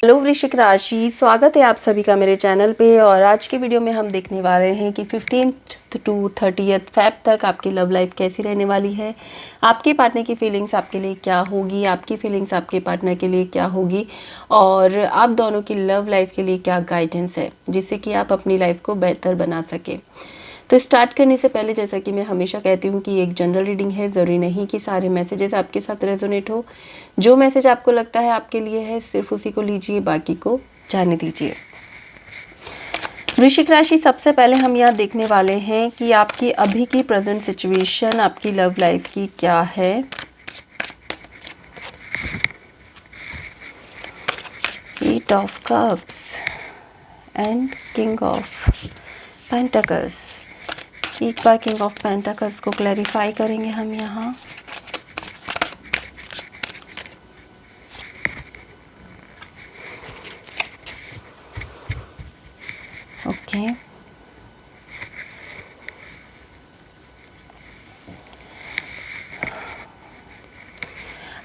Hello वृश्चिक राशि, स्वागत है आप सभी का मेरे चैनल पे। और आज की वीडियो में हम देखने वाले हैं कि 15th to 30th फेब तक आपकी लव लाइफ कैसी रहने वाली है। आपके पार्टनर की फीलिंग्स आपके लिए क्या होगी, आपकी फीलिंग्स आपके पार्टनर के लिए क्या होगी, और आप दोनों की लव लाइफ के लिए क्या गाइडेंस है जिससे कि आप अपनी लाइफ को बेहतर बना सके। तो स्टार्ट करने से पहले, जैसा कि मैं हमेशा कहती हूँ कि एक जनरल रीडिंग है, ज़रूरी नहीं कि सारे मैसेजेस आपके साथ रेजोनेट हो। जो मैसेज आपको लगता है आपके लिए है, सिर्फ उसी को लीजिए, बाकी को जाने दीजिए। वृश्चिक राशि, सबसे पहले हम यहाँ देखने वाले हैं कि आपकी अभी की प्रेजेंट सिचुएशन आपकी लव लाइफ की क्या है। Eight of cups and king of pentacles. एक बार किंग ऑफ पेंटिकल्स को क्लैरिफाई करेंगे हम यहाँ। ओके,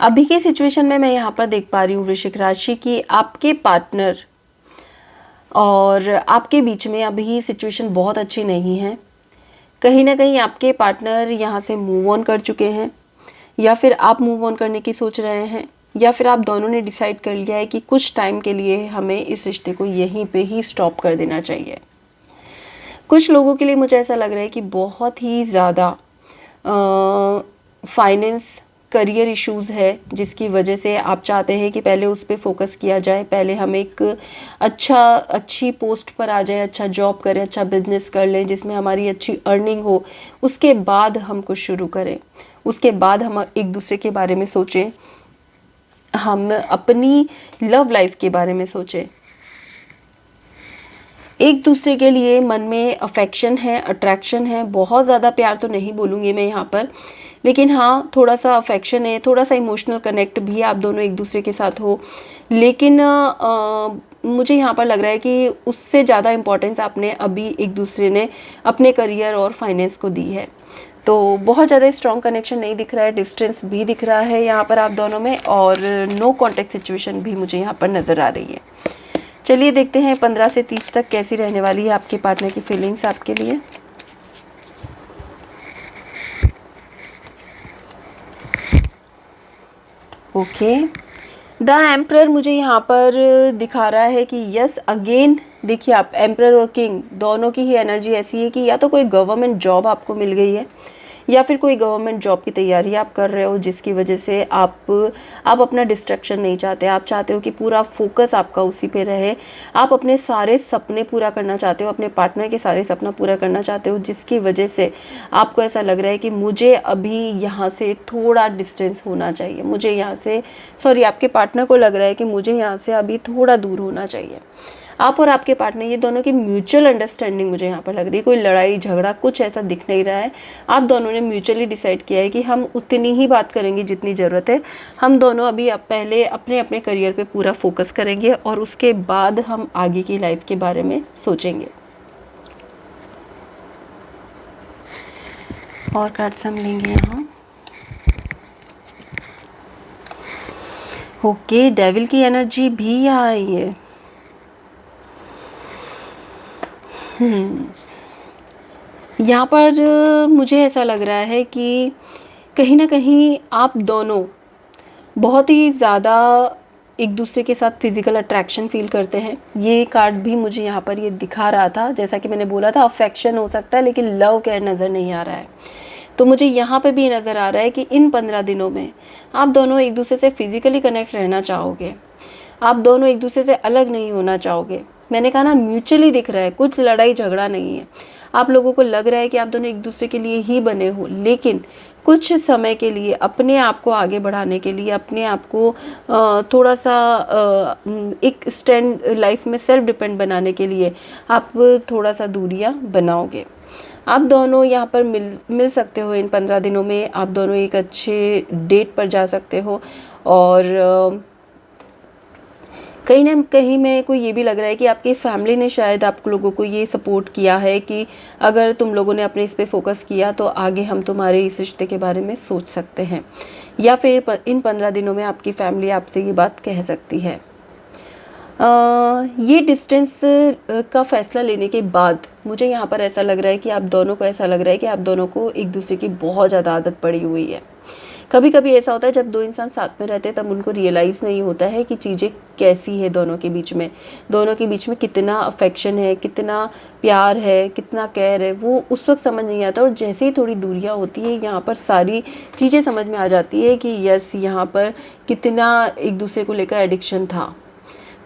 अभी के सिचुएशन में मैं यहाँ पर देख पा रही हूँ वृश्चिक राशि की आपके पार्टनर और आपके बीच में अभी सिचुएशन बहुत अच्छी नहीं है। कहीं ना कहीं आपके पार्टनर यहाँ से मूव ऑन कर चुके हैं, या फिर आप मूव ऑन करने की सोच रहे हैं, या फिर आप दोनों ने डिसाइड कर लिया है कि कुछ टाइम के लिए हमें इस रिश्ते को यहीं पे ही स्टॉप कर देना चाहिए। कुछ लोगों के लिए मुझे ऐसा लग रहा है कि बहुत ही ज़्यादा फाइनेंस करियर इश्यूज़ है, जिसकी वजह से आप चाहते हैं कि पहले उस पर फोकस किया जाए, पहले हम एक अच्छी पोस्ट पर आ जाए, अच्छा जॉब करें, अच्छा बिजनेस कर लें जिसमें हमारी अच्छी अर्निंग हो, उसके बाद हम कुछ शुरू करें, उसके बाद हम एक दूसरे के बारे में सोचें, हम अपनी लव लाइफ के बारे में सोचें। एक दूसरे के लिए मन में अफेक्शन है, अट्रैक्शन है, बहुत ज़्यादा प्यार तो नहीं बोलूँगी मैं यहाँ पर, लेकिन हाँ थोड़ा सा अफेक्शन है, थोड़ा सा इमोशनल कनेक्ट भी आप दोनों एक दूसरे के साथ हो। लेकिन मुझे यहाँ पर लग रहा है कि उससे ज़्यादा इम्पोर्टेंस आपने अभी एक दूसरे ने अपने करियर और फाइनेंस को दी है। तो बहुत ज़्यादा स्ट्रॉन्ग कनेक्शन नहीं दिख रहा है, डिस्टेंस भी दिख रहा है यहाँ पर आप दोनों में, और नो कॉन्टेक्ट सिचुएशन भी मुझे यहाँ पर नज़र आ रही है। चलिए देखते हैं 15 से 30 तक कैसी रहने वाली है आपके पार्टनर की फीलिंग्स आपके लिए। ओके, द एम्परर मुझे यहाँ पर दिखा रहा है कि यस अगेन, देखिए आप एम्परर और किंग दोनों की ही एनर्जी ऐसी है कि या तो कोई गवर्नमेंट जॉब आपको मिल गई है, या फिर कोई गवर्नमेंट जॉब की तैयारी आप कर रहे हो, जिसकी वजह से आप अपना डिस्ट्रैक्शन नहीं चाहते। आप चाहते हो कि पूरा फोकस आपका उसी पे रहे, आप अपने सारे सपने पूरा करना चाहते हो, अपने पार्टनर के सारे सपना पूरा करना चाहते हो, जिसकी वजह से आपको ऐसा लग रहा है कि मुझे अभी यहाँ से थोड़ा डिस्टेंस होना चाहिए, मुझे यहाँ से आपके पार्टनर को लग रहा है कि मुझे यहाँ से अभी थोड़ा दूर होना चाहिए। आप और आपके पार्टनर, ये दोनों की म्यूचुअल अंडरस्टैंडिंग मुझे यहाँ पर लग रही है, कोई लड़ाई झगड़ा कुछ ऐसा दिख नहीं रहा है। आप दोनों ने म्यूचुअली डिसाइड किया है कि हम उतनी ही बात करेंगे जितनी ज़रूरत है। हम दोनों अभी पहले अपने अपने करियर पे पूरा फोकस करेंगे और उसके बाद हम आगे की लाइफ के बारे में सोचेंगे। और कार्ड्स हम लेंगे यहाँ। ओके, डेविल की एनर्जी भी यहाँ आई है। यहाँ पर मुझे ऐसा लग रहा है कि कहीं ना कहीं आप दोनों बहुत ही ज़्यादा एक दूसरे के साथ फिजिकल अट्रैक्शन फील करते हैं। ये कार्ड भी मुझे यहाँ पर ये दिखा रहा था, जैसा कि मैंने बोला था अफेक्शन हो सकता है, लेकिन लव केयर नज़र नहीं आ रहा है। तो मुझे यहाँ पे भी नज़र आ रहा है कि इन 15 दिनों में आप दोनों एक दूसरे से फिजिकली कनेक्ट रहना चाहोगे, आप दोनों एक दूसरे से अलग नहीं होना चाहोगे। मैंने कहा ना, म्यूचुअली दिख रहा है, कुछ लड़ाई झगड़ा नहीं है। आप लोगों को लग रहा है कि आप दोनों एक दूसरे के लिए ही बने हो, लेकिन कुछ समय के लिए अपने आप को आगे बढ़ाने के लिए, अपने आप को थोड़ा सा एक स्टैंड लाइफ में सेल्फ डिपेंड बनाने के लिए आप थोड़ा सा दूरियां बनाओगे। आप दोनों यहाँ पर मिल सकते हो इन 15 दिनों में। आप दोनों एक अच्छे डेट पर जा सकते हो, और कहीं ना कहीं मेरे को ये भी लग रहा है कि आपकी फैमिली ने शायद आप लोगों को ये सपोर्ट किया है कि अगर तुम लोगों ने अपने इस पे फोकस किया तो आगे हम तुम्हारे इस रिश्ते के बारे में सोच सकते हैं, या फिर इन 15 दिनों में आपकी फैमिली आपसे ये बात कह सकती है। ये डिस्टेंस का फ़ैसला लेने के बाद मुझे यहाँ पर ऐसा लग रहा है कि आप दोनों को ऐसा लग रहा है कि आप दोनों को एक दूसरे की बहुत ज़्यादा आदत पड़ी हुई है। कभी कभी ऐसा होता है जब दो इंसान साथ में रहते हैं तब उनको रियलाइज़ नहीं होता है कि चीज़ें कैसी है दोनों के बीच में, दोनों के बीच में कितना अफेक्शन है, कितना प्यार है, कितना केयर है, वो उस वक्त समझ नहीं आता। और जैसे ही थोड़ी दूरियां होती है यहाँ पर सारी चीज़ें समझ में आ जाती है कि यस यहाँ पर कितना एक दूसरे को लेकर एडिक्शन था।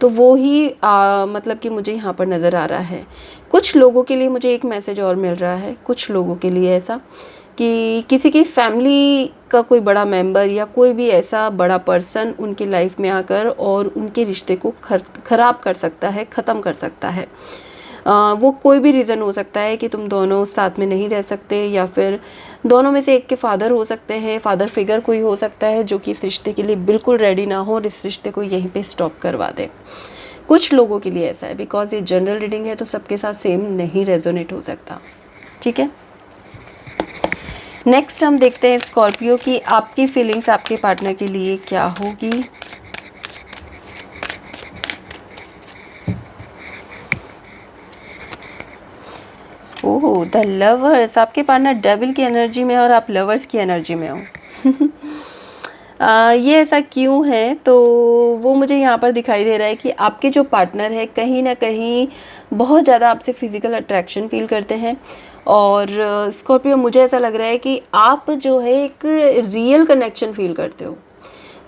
तो वो ही मतलब कि मुझे यहाँ पर नज़र आ रहा है। कुछ लोगों के लिए मुझे एक मैसेज और मिल रहा है, कुछ लोगों के लिए ऐसा कि किसी की फैमिली का कोई बड़ा मेंबर या कोई भी ऐसा बड़ा पर्सन उनकी लाइफ में आकर और उनके रिश्ते को ख़राब कर सकता है, ख़त्म कर सकता है। वो कोई भी रीज़न हो सकता है कि तुम दोनों साथ में नहीं रह सकते, या फिर दोनों में से एक के फादर हो सकते हैं, फादर फिगर कोई हो सकता है जो कि इस रिश्ते के लिए बिल्कुल रेडी ना हो और इस रिश्ते को यहीं पे स्टॉप करवा दे। कुछ लोगों के लिए ऐसा है, बिकॉज ये जनरल रीडिंग है तो सबके साथ सेम नहीं रेजोनेट हो सकता। ठीक है, नेक्स्ट हम देखते हैं स्कॉर्पियो की आपकी फीलिंग्स आपके पार्टनर के लिए क्या होगी। ओह, द लवर्स, आपके पार्टनर डेविल की एनर्जी में और आप लवर्स की एनर्जी में हो। ये ऐसा क्यों है, तो वो मुझे यहाँ पर दिखाई दे रहा है कि आपके जो पार्टनर है कहीं ना कहीं बहुत ज़्यादा आपसे फिज़िकल अट्रैक्शन फील करते हैं। और स्कॉर्पियो, मुझे ऐसा लग रहा है कि आप जो है एक रियल कनेक्शन फील करते हो।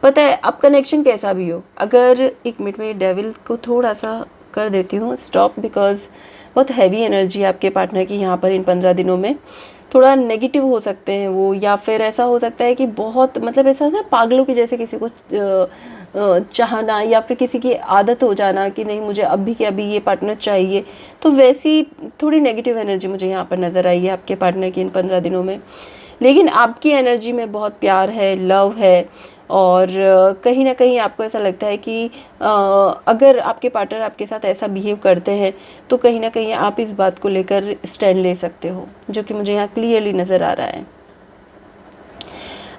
पता है, अब कनेक्शन कैसा भी हो, अगर एक मिनट में डेविल को थोड़ा सा कर देती हूँ स्टॉप, बिकॉज बहुत हैवी एनर्जी आपके पार्टनर की यहाँ पर इन 15 दिनों में। थोड़ा नेगेटिव हो सकते हैं वो, या फिर ऐसा हो सकता है कि बहुत मतलब ऐसा ना पागलों की जैसे किसी को चाहना, या फिर किसी की आदत हो जाना कि नहीं मुझे अभी के अभी ये पार्टनर चाहिए। तो वैसी थोड़ी नेगेटिव एनर्जी मुझे यहाँ पर नज़र आई है आपके पार्टनर की इन 15 दिनों में। लेकिन आपकी एनर्जी में बहुत प्यार है, लव है, और कहीं ना कहीं आपको ऐसा लगता है कि अगर आपके पार्टनर आपके साथ ऐसा बिहेव करते हैं तो कहीं ना कहीं आप इस बात को लेकर स्टैंड ले सकते हो, जो कि मुझे यहाँ क्लियरली नज़र आ रहा है।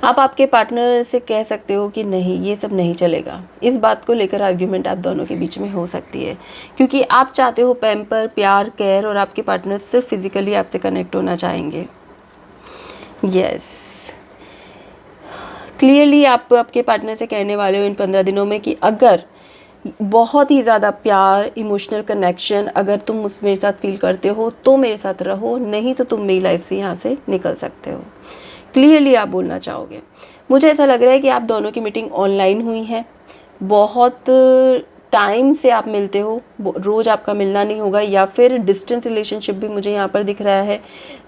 आप आपके पार्टनर से कह सकते हो कि नहीं ये सब नहीं चलेगा। इस बात को लेकर आर्ग्यूमेंट आप दोनों के बीच में हो सकती है, क्योंकि आप चाहते हो पैम्पर, प्यार, केयर, और आपके पार्टनर सिर्फ फिजिकली आपसे कनेक्ट होना चाहेंगे। यस, क्लियरली आप आपके पार्टनर से कहने वाले हो इन 15 दिनों में कि अगर बहुत ही ज़्यादा प्यार, इमोशनल कनेक्शन अगर तुम उस मेरे साथ फील करते हो तो मेरे साथ रहो, नहीं तो तुम मेरी लाइफ से यहाँ से निकल सकते हो। क्लियरली आप बोलना चाहोगे। मुझे ऐसा लग रहा है कि आप दोनों की मीटिंग ऑनलाइन हुई है, बहुत टाइम से आप मिलते हो, रोज़ आपका मिलना नहीं होगा, या फिर डिस्टेंस रिलेशनशिप भी मुझे यहाँ पर दिख रहा है,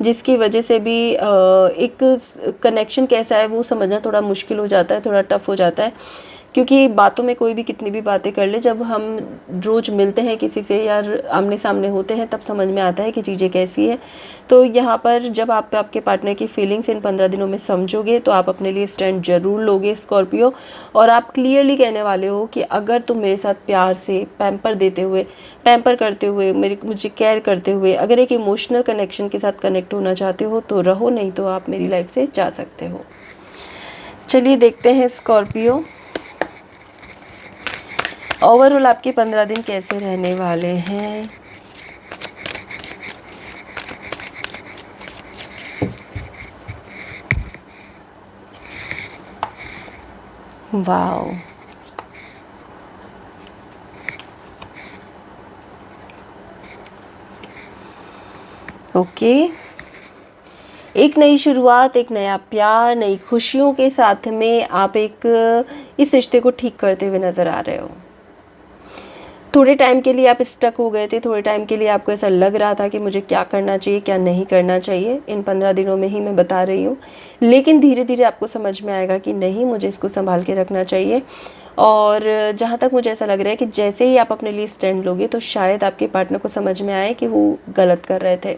जिसकी वजह से भी एक कनेक्शन कैसा है वो समझना थोड़ा मुश्किल हो जाता है, थोड़ा टफ हो जाता है। क्योंकि बातों में कोई भी कितनी भी बातें कर ले, जब हम रोज़ मिलते हैं किसी से या आमने सामने होते हैं तब समझ में आता है कि चीज़ें कैसी है। तो यहाँ पर जब आप आपके पार्टनर की फीलिंग्स इन 15 दिनों में समझोगे तो आप अपने लिए स्टैंड जरूर लोगे स्कॉर्पियो, और आप क्लियरली कहने वाले हो कि अगर तुम मेरे साथ प्यार से पैम्पर करते हुए मुझे केयर करते हुए अगर एक इमोशनल कनेक्शन के साथ कनेक्ट होना चाहते हो तो रहो, नहीं तो आप मेरी लाइफ से जा सकते हो। चलिए देखते हैं स्कॉर्पियो, ओवरऑल आपके 15 दिन कैसे रहने वाले हैं। वाओ, ओके, एक नई शुरुआत, एक नया प्यार, नई खुशियों के साथ में आप इस रिश्ते को ठीक करते हुए नज़र आ रहे हो। थोड़े टाइम के लिए आप स्टक हो गए थे, थोड़े टाइम के लिए आपको ऐसा लग रहा था कि मुझे क्या करना चाहिए क्या नहीं करना चाहिए। इन 15 दिनों में ही मैं बता रही हूँ, लेकिन धीरे धीरे आपको समझ में आएगा कि नहीं मुझे इसको संभाल के रखना चाहिए। और जहाँ तक मुझे ऐसा लग रहा है कि जैसे ही आप अपने लिए स्टैंड लोगे तो शायद आपके पार्टनर को समझ में आए कि वो गलत कर रहे थे।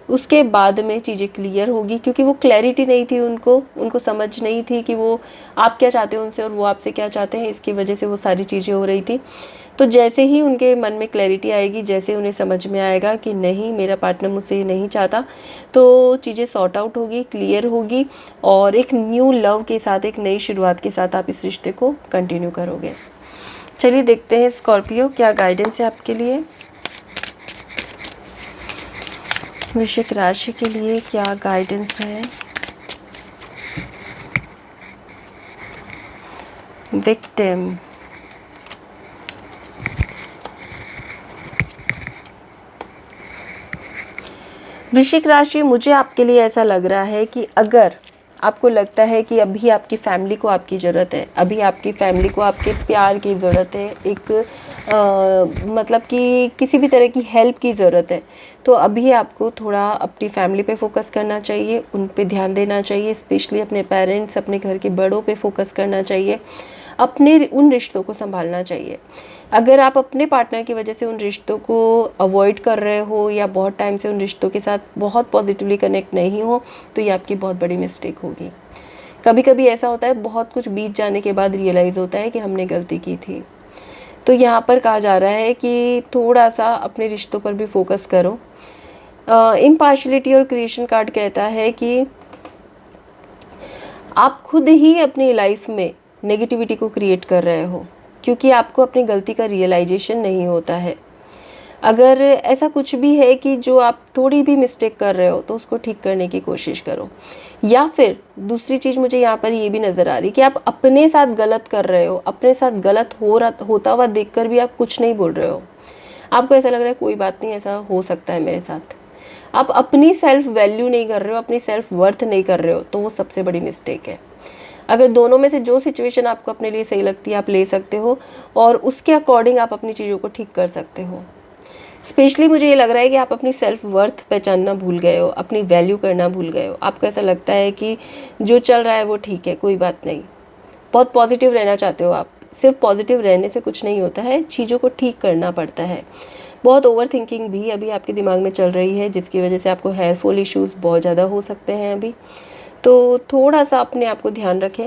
उसके बाद में चीज़ें क्लियर होगी, क्योंकि वो क्लैरिटी नहीं थी, उनको समझ नहीं थी कि वो आप क्या चाहते हो उनसे और वो आपसे क्या चाहते हैं, इसकी वजह से वो सारी चीज़ें हो रही थी। तो जैसे ही उनके मन में क्लैरिटी आएगी, जैसे उन्हें समझ में आएगा कि नहीं मेरा पार्टनर मुझसे ये नहीं चाहता, तो चीज़ें सॉर्ट आउट होगी, क्लियर होगी, और एक न्यू लव के साथ, एक नई शुरुआत के साथ आप इस रिश्ते को कंटिन्यू करोगे। चलिए देखते हैं स्कॉर्पियो क्या गाइडेंस है आपके लिए। वृश्चिक राशि के लिए क्या गाइडेंस है। विक्टिम, वृश्चिक राशि, मुझे आपके लिए ऐसा लग रहा है कि अगर आपको लगता है कि अभी आपकी फैमिली को आपकी ज़रूरत है, अभी आपकी फैमिली को आपके प्यार की ज़रूरत है, एक मतलब कि किसी भी तरह की हेल्प की ज़रूरत है, तो अभी आपको थोड़ा अपनी फैमिली पे फोकस करना चाहिए, उन पे ध्यान देना चाहिए, स्पेशली अपने पेरेंट्स, अपने घर के बड़ों पे फोकस करना चाहिए, अपने उन रिश्तों को संभालना चाहिए। अगर आप अपने पार्टनर की वजह से उन रिश्तों को अवॉइड कर रहे हो या बहुत टाइम से उन रिश्तों के साथ बहुत पॉजिटिवली कनेक्ट नहीं हो, तो ये आपकी बहुत बड़ी मिस्टेक होगी। कभी कभी ऐसा होता है, बहुत कुछ बीत जाने के बाद रियलाइज़ होता है कि हमने गलती की थी। तो यहाँ पर कहा जा रहा है कि थोड़ा सा अपने रिश्तों पर भी फोकस करो। इम्पार्शलिटी और क्रिएशन कार्ड कहता है कि आप खुद ही अपनी लाइफ में नेगेटिविटी को क्रिएट कर रहे हो, क्योंकि आपको अपनी गलती का रियलाइजेशन नहीं होता है। अगर ऐसा कुछ भी है कि जो आप थोड़ी भी मिस्टेक कर रहे हो, तो उसको ठीक करने की कोशिश करो। या फिर दूसरी चीज़ मुझे यहाँ पर ये भी नज़र आ रही कि आप अपने साथ गलत कर रहे हो, अपने साथ गलत होता हुआ देखकर भी आप कुछ नहीं बोल रहे हो। आपको ऐसा लग रहा है कोई बात नहीं, ऐसा हो सकता है मेरे साथ। आप अपनी सेल्फ वैल्यू नहीं कर रहे हो, अपनी सेल्फ वर्थ नहीं कर रहे हो, तो वो सबसे बड़ी मिस्टेक है। अगर दोनों में से जो सिचुएशन आपको अपने लिए सही लगती है आप ले सकते हो, और उसके अकॉर्डिंग आप अपनी चीज़ों को ठीक कर सकते हो। स्पेशली मुझे ये लग रहा है कि आप अपनी सेल्फ वर्थ पहचानना भूल गए हो, अपनी वैल्यू करना भूल गए हो। आपको ऐसा लगता है कि जो चल रहा है वो ठीक है, कोई बात नहीं। बहुत पॉजिटिव रहना चाहते हो आप। सिर्फ पॉजिटिव रहने से कुछ नहीं होता है, चीज़ों को ठीक करना पड़ता है। बहुत ओवर थिंकिंग भी अभी आपके दिमाग में चल रही है, जिसकी वजह से आपको हेयर फॉल इश्यूज़ बहुत ज़्यादा हो सकते हैं अभी। तो थोड़ा सा अपने आप को ध्यान रखें।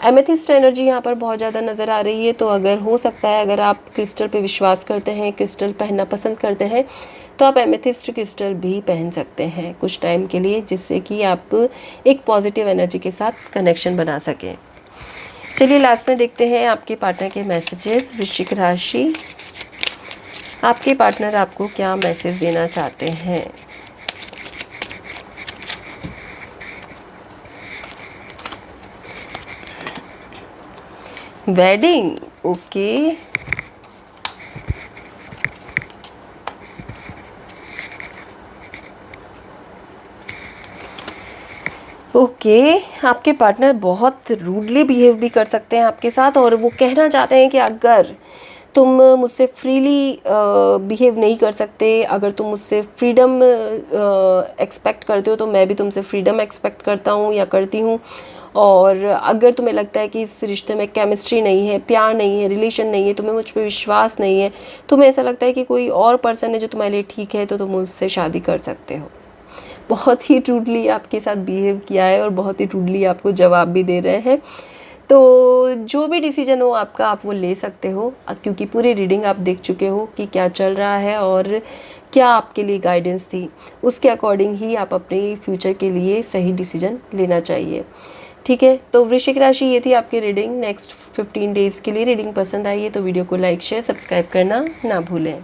एमेथिस्ट एनर्जी यहाँ पर बहुत ज़्यादा नज़र आ रही है, तो अगर हो सकता है, अगर आप क्रिस्टल पे विश्वास करते हैं, क्रिस्टल पहनना पसंद करते हैं, तो आप एमेथिस्ट क्रिस्टल भी पहन सकते हैं कुछ टाइम के लिए, जिससे कि आप एक पॉजिटिव एनर्जी के साथ कनेक्शन बना सकें। चलिए लास्ट में देखते हैं आपके पार्टनर के मैसेजेस। वृश्चिक राशि, आपके पार्टनर आपको क्या मैसेज देना चाहते हैं। Wedding, okay. ओके, आपके पार्टनर बहुत रूडली बिहेव भी कर सकते हैं आपके साथ, और वो कहना चाहते हैं कि अगर तुम मुझसे फ्रीली बिहेव नहीं कर सकते, अगर तुम मुझसे फ्रीडम एक्सपेक्ट करते हो, तो मैं भी तुमसे फ्रीडम एक्सपेक्ट करता हूँ या करती हूँ। और अगर तुम्हें लगता है कि इस रिश्ते में केमिस्ट्री नहीं है, प्यार नहीं है, रिलेशन नहीं है, तुम्हें मुझ पर विश्वास नहीं है, तुम्हें ऐसा लगता है कि कोई और पर्सन है जो तुम्हारे लिए ठीक है, तो तुम उससे शादी कर सकते हो। बहुत ही रूडली आपके साथ बिहेव किया है और बहुत ही रूडली आपको जवाब भी दे रहे हैं। तो जो भी डिसीजन हो आपका, आप वो ले सकते हो, क्योंकि पूरी रीडिंग आप देख चुके हो कि क्या चल रहा है और क्या आपके लिए गाइडेंस थी। उसके अकॉर्डिंग ही आप अपने फ्यूचर के लिए सही डिसीजन लेना चाहिए। ठीक है, तो वृश्चिक राशि, ये थी आपकी रीडिंग नेक्स्ट 15 डेज़ के लिए। रीडिंग पसंद आई है तो वीडियो को लाइक शेयर सब्सक्राइब करना ना भूलें।